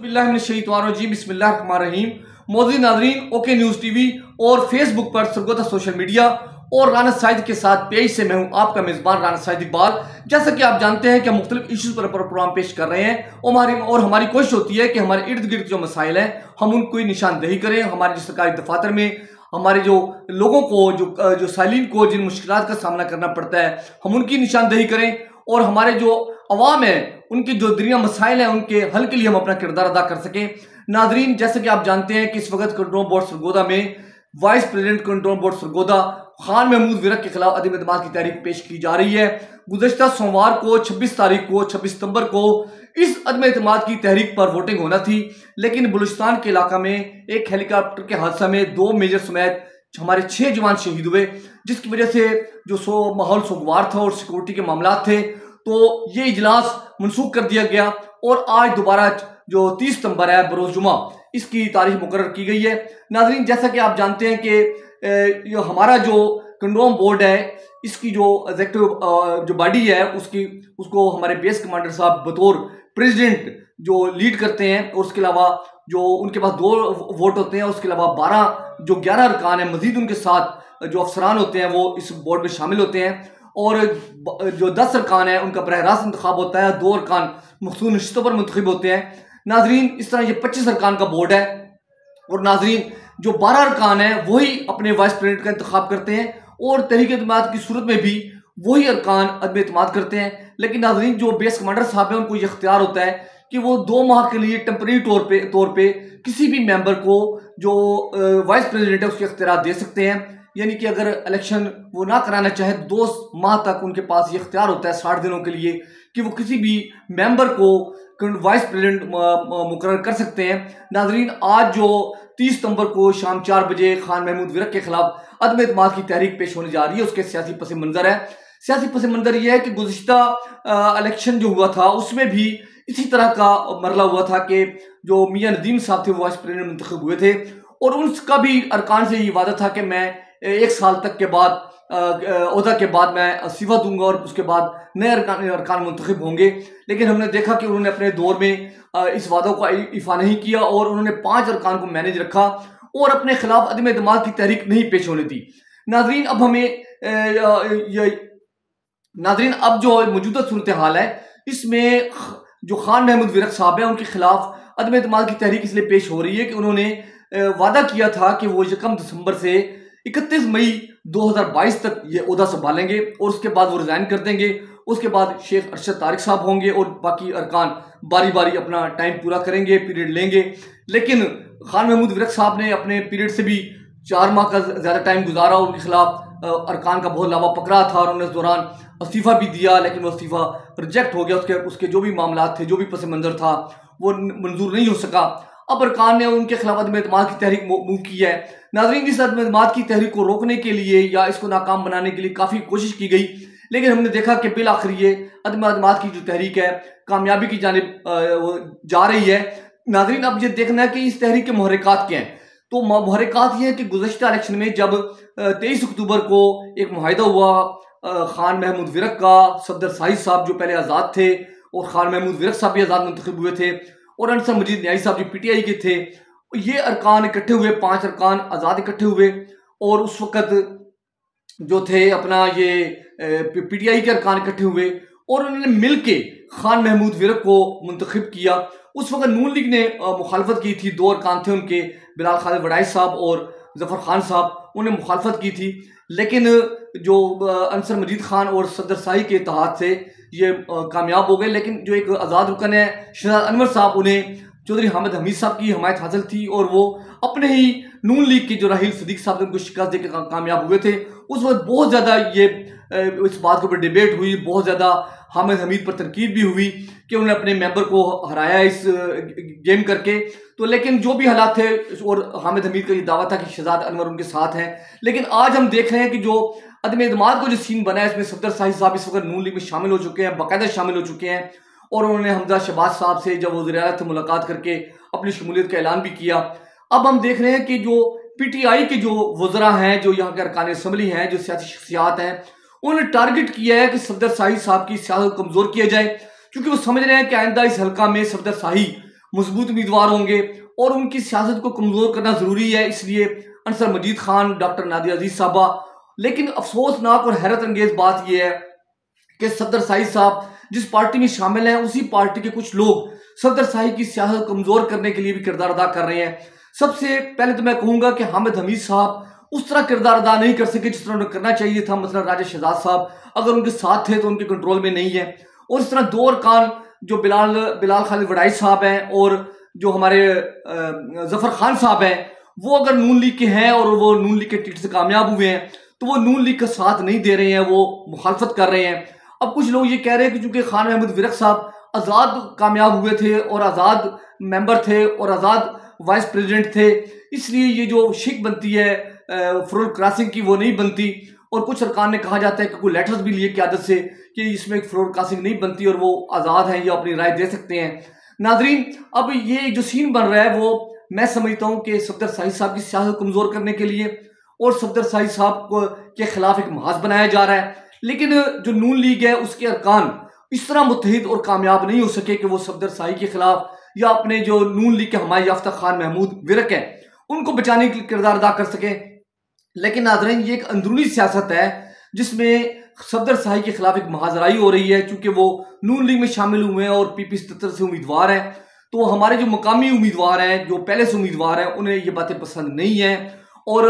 बिस्मिल्लाहिर्रहमानिर्रहीम। मौजूद नाज़रीन, ओके न्यूज़ टीवी और फेसबुक पर सरगोदा सोशल मीडिया और राना साइद के साथ पेज से मैं हूं आपका मेज़बान राना साइद इकबाल। जैसा कि आप जानते हैं कि हम मुख्तलिफ इशूज़ पर प्रोग्राम पेश कर रहे हैं और हमारी कोशिश होती है कि हमारे इर्द गिर्द जो मसाइल हैं हम उनको निशानदेही करें। हमारे जो सरकारी दफातर में हमारे जो लोगों को जो साइलिन को जिन मुश्किलात का सामना करना पड़ता है हम उनकी निशानदेही करें और हमारे जो अवाम है उनके जो दरिया मसाइल हैं उनके हल के लिए हम अपना किरदार अदा कर सकें। नाजरीन, जैसे कि आप जानते हैं कि इस वक्त कंट्रोल बोर्ड सरगोदा में vice president control board Sargodha Khan Mahmood Virk के खिलाफ अदम एतमाद की तहरीक पेश की जा रही है। गुज़श्ता सोमवार को 26 सितंबर को इस अदम एतमाद की तहरीक पर वोटिंग होना थी, लेकिन बलूचिस्तान के इलाका में एक हेलीकॉप्टर के हादसा में 2 मेजर समेत हमारे 6 जवान शहीद हुए, जिसकी वजह से जो माहौल सोगवार था और सिक्योरिटी के मामला थे, तो ये इजलास मनसूख कर दिया गया और आज दोबारा जो 30 सितंबर है बरोज़ जुमा इसकी तारीख मुकर्रर की गई है। नाज़रीन, जैसा कि आप जानते हैं कि हमारा जो कंट्रोल बोर्ड है इसकी जो एग्जेक्टिव जो बॉडी है उसको हमारे बेस कमांडर साहब बतौर प्रेसिडेंट जो लीड करते हैं और उसके अलावा जो उनके पास 2 वोट होते हैं, उसके अलावा 11 अरकान है मजीद उनके साथ जो अफसरान होते हैं वो इस बोर्ड में शामिल होते हैं और जो 10 अरकान है उनका बरह रास्त इंतखाब होता है, 2 अरकान मखसूस नशिस्तों पर मुंतखब होते हैं। नाजरीन, इस तरह ये 25 अरकान का बोर्ड है और नाजरीन जो 12 अरकान है वही अपने वाइस प्रेसिडेंट का इंतखाब करते हैं और तहरीक एतमाद की सूरत में भी वही अरकान अदम एतमाद करते हैं। लेकिन नाजरीन जो बेस कमांडर साहब है उनको ये इख्तियार होता है कि वो 2 माह के लिए टेम्परेरी तौर पे किसी भी मेंबर को जो वाइस प्रेसिडेंट है उसके इख्तियार दे सकते हैं, यानी कि अगर इलेक्शन वो ना कराना चाहे 2 माह तक उनके पास ये इख्तियार होता है 60 दिनों के लिए कि वो किसी भी मेंबर को वाइस प्रेसिडेंट मुकर्रर कर सकते हैं। नाजरीन, आज जो 30 सितंबर को शाम 4 बजे खान महमूद विरक के खिलाफ अदम एतमाद की तहरीक पेश होने जा रही है, उसके सियासी पस मंजर है। सियासी पस मंजर यह है कि गुज़श्ता इलेक्शन जो हुआ था उसमें भी इसी तरह का मरला हुआ था कि जो मियां नदीम साहब थे वो वाइस प्रेसिडेंट मुंतखब हुए थे और उनका भी अरकान से ये वादा था कि मैं 1 साल तक के बाद ओहदा के बाद मैं इस्तीफा दूंगा और उसके बाद नए अरकान मुंतखब होंगे। लेकिन हमने देखा कि उन्होंने अपने दौर में इस वादों का इफा नहीं किया और उन्होंने 5 अरकान को मैनेज रखा और अपने खिलाफ अदम एतमाद की तहरीक नहीं पेश होने दी। नाजरीन, अब जो मौजूदा सूरत हाल है इसमें जो खान महमूद विरक साहब है उनके खिलाफ अदम एतमाद की तहरीक इसलिए पेश हो रही है कि उन्होंने वादा किया था कि वो 1 दिसंबर से 31 मई 2022 तक ये ओहदा संभालेंगे और उसके बाद वो रिजाइन कर देंगे। उसके बाद शेख अरशद तारिक साहब होंगे और बाकी अरकान बारी बारी अपना टाइम पूरा करेंगे, पीरियड लेंगे। लेकिन खान महमूद विरक साहब ने अपने पीरियड से भी 4 माह का ज़्यादा टाइम गुजारा, उनके खिलाफ अरकान का बहुत लावा पकड़ा था और उन्होंने इस दौरान इस्तीफ़ा भी दिया, लेकिन वो इस्तीफ़ा रिजेक्ट हो गया। उसके जो भी मामला थे, जो भी पस मंज़र था वो मंजूर नहीं हो सका। अब अरकान ने उनके खिलाफ अदम एतमाद की तहरीक मूव की है। नाज़रीन, इस अदम एतमाद की तहरीक को रोकने के लिए या इसको नाकाम बनाने के लिए काफ़ी कोशिश की गई, लेकिन हमने देखा कि बिल आखिर ये अदम एतमाद की जो तहरीक है कामयाबी की जानिब जा रही है। नाज़रीन, अब ये देखना है कि इस तहरीक के मुहर्रिकात क्या हैं। तो मुहर्रिकात ये है कि गुज़श्ता इलेक्शन में जब 23 अक्टूबर को एक मुआहिदा हुआ खान महमूद विरक का, सफदर साहिद साहब जो पहले आज़ाद थे और खान महमूद विरक साहब भी आज़ाद मुंतखब हुए थे और अनसर मजीद न्याई साहब जो PTI के थे, ये अरकान इकट्ठे हुए, 5 अरकान आज़ाद इकट्ठे हुए और उस वक़्त जो थे अपना ये PTI के अरकान इकट्ठे हुए और उन्होंने मिल के खान महमूद विरक को मुंतखब किया। उस वक़्त नून लीग ने मुखालफत की थी, 2 अरकान थे उनके, बिलाल खालिद वड़ाई साहब और जफ़र खान साहब, उन्होंने मुखालफत की थी। लेकिन जो अनसर मजीद खान और सदर शाही के इत्तेहाद से ये कामयाब हो गए। लेकिन जो एक आज़ाद रुकन है शहजाद अनवर साहब, उन्हें चौधरी हामिद हमीद साहब की हमायत हासिल थी और वो अपने ही नून लीग के जो राहील सदीक साहब उनको शिकस्त देकर कामयाब हुए थे। उस वक्त बहुत ज़्यादा ये इस बात के ऊपर डिबेट हुई, बहुत ज़्यादा हामिद हमीद पर तनकीद भी हुई कि उन्होंने अपने मेंबर को हराया इस गेम करके। तो लेकिन जो भी हालात थे और हामिद हमीद का ये दावा था कि शहजाद अनवर उनके साथ हैं। लेकिन आज हम देख रहे हैं कि जो अदम एतमाद को जो सीन बना है इसमें सफदर साहिद साहब इस वक्त नून लीग में शामिल हो चुके हैं, बाकायदा शामिल हो चुके हैं और उन्होंने हमजा शहबाज साहब से जब वज़ीर आला से मुलाकात करके अपनी शमूलियत का ऐलान भी किया। अब हम देख रहे हैं कि जो PTI के जो वज़रा हैं, जो यहाँ के अरकान असम्बली हैं, जो सियासी शख्सियात हैं, उन्होंने टारगेट किया है कि सफदर साहिद साहब की सियासत कमज़ोर किया जाए, क्योंकि वो समझ रहे हैं कि आइंदा इस हल्का में सफदर साहिद मजबूत उम्मीदवार होंगे और उनकी सियासत को कमज़ोर करना ज़रूरी है, इसलिए अंसर मजीद खान, डॉक्टर नादिया अजीज साहबा। लेकिन अफसोसनाक और हैरत अंगेज बात यह है कि सफदर साहिब साहब जिस पार्टी में शामिल हैं, उसी पार्टी के कुछ लोग सफदर साहिब की सियासत कमज़ोर करने के लिए भी किरदार अदा कर रहे हैं। सबसे पहले तो मैं कहूँगा कि हामिद हमीद साहब उस तरह किरदार अदा नहीं कर सके जिस तरह उन्हें करना चाहिए था। मतलब राजा शहजाद साहब अगर उनके साथ थे तो उनके कंट्रोल में नहीं है। और इस तरह दो अरकान जो बिलाल खालिद वड़ाई साहब हैं और जो हमारे जफर खान साहब हैं, वो अगर नून लीग के हैं और वो नून लीग के टिकट से कामयाब हुए हैं तो वो नून लीग का साथ नहीं दे रहे हैं, वो मुखालफत कर रहे हैं। अब कुछ लोग ये कह रहे हैं कि चूंकि खान महमूद विरक साहब आज़ाद कामयाब हुए थे और आज़ाद मेंबर थे और आज़ाद वाइस प्रेसिडेंट थे, इसलिए ये जो शिक बनती है फ्लोर क्रॉसिंग की वो नहीं बनती। और कुछ सरकार ने कहा जाता है कि कोई लेटर्स भी लिए क्यादत से कि इसमें फ्लोर क्रॉसिंग नहीं बनती और वो आज़ाद हैं, ये अपनी राय दे सकते हैं। नाजरीन, अब ये जो सीन बन रहा है वो मैं समझता हूँ कि सफदर साहिब साहब की सियासत कमज़ोर करने के लिए और सफदर साहिब साहब के खिलाफ एक महाज बनाया जा रहा है। लेकिन जो नून लीग है उसके अरकान इस तरह मुत्तहिद और कामयाब नहीं हो सके कि वो सफदर साहिब के खिलाफ या अपने जो नून लीग के हमारे याफ्ता खान महमूद विरक है उनको बचाने के किरदार अदा कर सके। लेकिन नाज़रीन, ये एक अंदरूनी सियासत है जिसमें सफदर साहिब के खिलाफ एक महाजराई हो रही है। चूंकि वो नून लीग में शामिल हुए हैं और पीपी 77 से उम्मीदवार हैं, तो हमारे जो मकामी उम्मीदवार हैं, जो पहले से उम्मीदवार हैं, उन्हें ये बातें पसंद नहीं हैं। और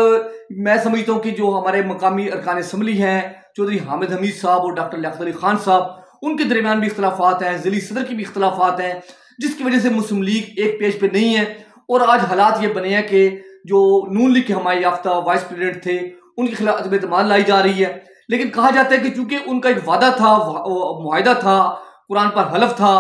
मैं समझता हूँ कि जो हमारे मकामी अरकान असम्बली हैं, चौधरी हामिद हमीद साहब और डॉक्टर लियाकत अली खान साहब, उनके दरमियान भी इख्तलाफात हैं, ज़िली सदर की भी इख्तलाफात हैं, जिसकी वजह से मुस्लिम लीग एक पेज पे नहीं है। और आज हालात ये बने हैं कि जो नून लीग के हमारे याफ्ता वाइस प्रेसिडेंट थे उनके खिलाफ अदम एतमाद लाई जा रही है। लेकिन कहा जाता है कि चूंकि उनका एक वादा था, मुआहिदा था, कुरान पर हलफ था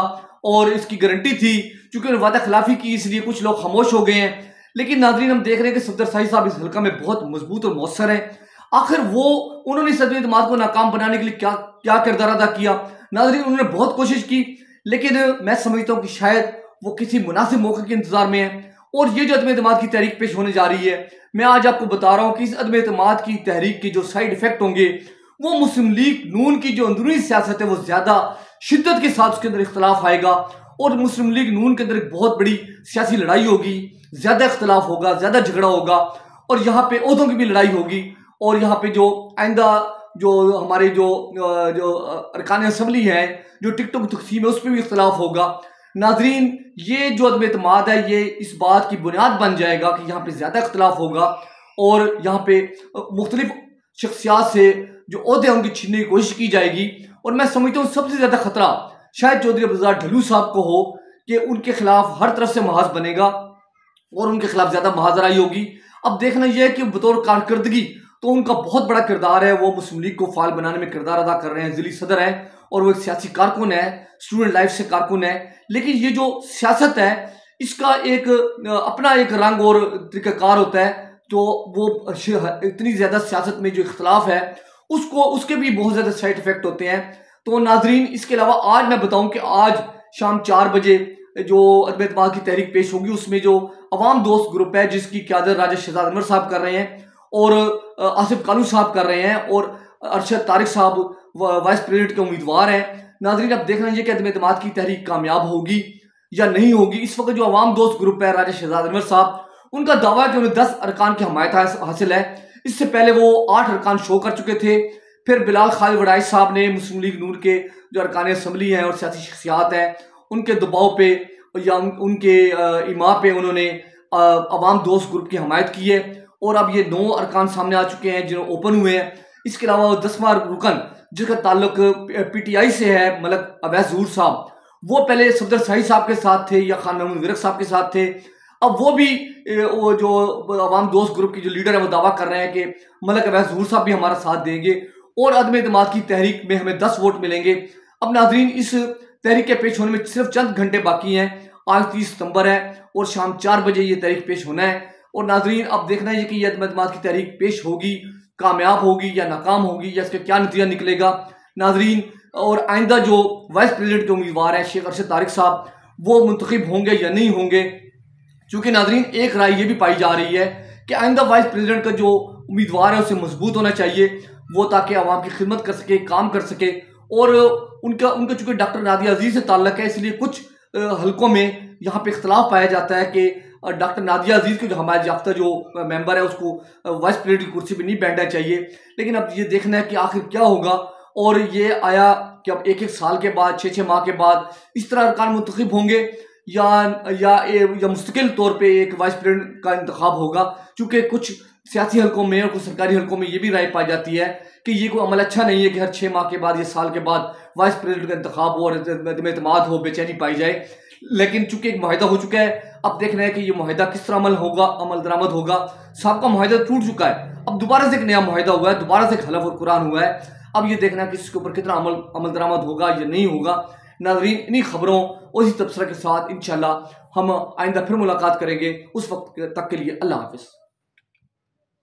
और इसकी गारंटी थी, चूंकि उन्होंने वादा खिलाफी की इसलिए कुछ लोग खामोश हो गए हैं। लेकिन नाजरीन, हम देख रहे हैं कि सफदर साहिब साहब इस हल्का में बहुत मजबूत और मौसर हैं। आखिर उन्होंने इस अदम एतमाद को नाकाम बनाने के लिए क्या किरदार अदा किया। नाजरीन, उन्होंने बहुत कोशिश की, लेकिन मैं समझता हूँ कि शायद वो किसी मुनासिब मौके के इंतजार में है। और ये जो अदम एतमाद की तहरीक पेश होने जा रही है, मैं आज आपको बता रहा हूँ कि इस अदम एतमाद की तहरीक के जो साइड इफेक्ट होंगे वो मुस्लिम लीग नून की जो अंदरूनी सियासत है वो ज्यादा शिद्दत के साथ उसके अंदर इख्तलाफ आएगा और मुस्लिम लीग नून के अंदर एक बहुत बड़ी सियासी लड़ाई होगी, ज्यादा इख्तलाफ होगा, ज्यादा झगड़ा होगा और यहाँ पे ओहदों की भी लड़ाई होगी। और यहाँ पे जो आइंदा जो हमारे जो अरकान असम्बली है, जो टिकटों की तकसीम है, उस पर भी इख्तलाफ होगा। नाजरीन, ये जो अदम एतमाद है ये इस बात की बुनियाद बन जाएगा कि यहाँ पे ज्यादा इख्तलाफ होगा और यहाँ पे मुख्तलिफ शख्सियात से जो ओहदे उनके छीनने की कोशिश की जाएगी। और मैं समझता हूँ सबसे ज्यादा खतरा शायद चौधरी अब्दुल ढलू साहब को हो कि उनके खिलाफ हर तरफ से महाज बनेगा और उनके खिलाफ ज्यादा महाजराई होगी। अब देखना यह है कि बतौर कारकर्दगी तो उनका बहुत बड़ा किरदार है, वो मुस्लिम लीग को फाल बनाने में किरदार अदा कर रहे हैं, जिली सदर हैं और वो एक सियासी कारकुन है, स्टूडेंट लाइफ से कारकुन है। लेकिन ये जो सियासत है इसका एक अपना एक रंग और तरीकाकार होता है, तो वो इतनी ज्यादा सियासत में जो इख्तलाफ है उसके भी बहुत ज्यादा साइड इफेक्ट होते हैं। तो नाजरीन, इसके अलावा आज मैं बताऊं कि आज शाम 4 बजे जो अदम एतमाद की तहरीक पेश होगी उसमें जो अवाम दोस्त ग्रुप है जिसकी क़यादत राजा शहजाद अनवर साहब कर रहे हैं और आसिफ कालू साहब कर रहे हैं और अरशद तारिक साहब वाइस प्रेसिडेंट के उम्मीदवार हैं। नाजरीन, अब देखना ये कि अदम एतमाद की तहरीक कामयाब होगी या नहीं होगी। इस वक्त जो अवाम दोस्त ग्रुप है राजा शहजाद अनवर साहब, उनका दावा है कि उन्हें 10 अरकान की हमायत हासिल है। इससे पहले वो 8 अरकान शो कर चुके थे। फिर बिलाल खालिद वड़ाई साहब ने मुस्लिम लीग नून के जो अरकान असम्बली हैं और सियासी शख्सियात हैं उनके दबाव पे या उनके इमा पे उन्होंने अवाम दोस्त ग्रुप की हमायत की है और अब ये 9 अरकान सामने आ चुके हैं जिन्होंने ओपन हुए हैं। इसके अलावा 10वां रुकन जिसका ताल्लुक PTI से है, मलक अवैस ज़हूर साहब, वो पहले सफदर साहिब साहब के साथ थे या खान महमूद विरक साहब के साथ थे। अब वो भी वो जो अवाम दोस्त ग्रुप की जो लीडर है वो दावा कर रहे हैं कि मलक अवैस ज़हूर साहब भी हमारा साथ देंगे और अदम एतमाद की तहरीक में हमें 10 वोट मिलेंगे। अब नाजरीन, इस तहरीक के पेश होने में सिर्फ चंद घंटे बाकी हैं। आज 30 सितंबर है और शाम 4 बजे ये तहरीक पेश होना है। और नाजरीन, अब देखना है कि ये अदम एतमाद की तहरीक पेश होगी, कामयाब होगी या नाकाम होगी या इसका क्या नतीजा निकलेगा। नाजरीन, और आइंदा जो वाइस प्रेसिडेंट के उम्मीदवार हैं शेख अरशद तारिक साहब, वो मुंतखब होंगे या नहीं होंगे। चूंकि नाजरीन, एक राय ये भी पाई जा रही है कि आइंदा वाइस प्रेसिडेंट का जो उम्मीदवार है उसे मजबूत होना चाहिए वो, ताकि आवाम की खिदमत कर सके, काम कर सके। और उनका चूंकि डॉक्टर नादिया अजीज से ताल्लुक है, इसलिए कुछ हलकों में यहाँ पे इख्तलाफ पाया जाता है कि डॉक्टर नादिया अजीज के जो हमारे याफ्ता जो मेंबर है उसको वाइस प्रेसिडेंट की कुर्सी पे नहीं बैठना चाहिए। लेकिन अब ये देखना है कि आखिर क्या होगा। और ये आया कि अब एक साल के बाद 6 माह के बाद इस तरह अरकान मुंतखब होंगे या मुस्तकिल तौर पे एक वाइस प्रेसिडेंट का इंतखाब होगा। चूँकि कुछ सियासी हलकों में और कुछ सरकारी हलकों में ये भी राय पाई जाती है कि ये कोई अमल अच्छा नहीं है कि हर 6 माह के बाद या साल के बाद वाइस प्रेसिडेंट का इंतखाब हो और एतमाद हो, बेचैनी पाई जाए। लेकिन चूंकि एक मुआहिदा हो चुका है, अब देखना है कि ये मुआहिदा किस तरह अमल दरामद होगा। साबका मुआहिदा टूट चुका है, अब दोबारा से एक नया मुआहिदा हुआ है, दोबारा से एक हलफ और कुरान हुआ है। अब ये देखना है कि इसके ऊपर कितना अमल दरामद होगा या नहीं होगा। नाज़रीन, इन्हीं खबरों और इसी तबसरा के साथ इंशाल्लाह हम आइंदा फिर मुलाकात करेंगे। उस वक्त तक के लिए अल्लाह हाफिज़।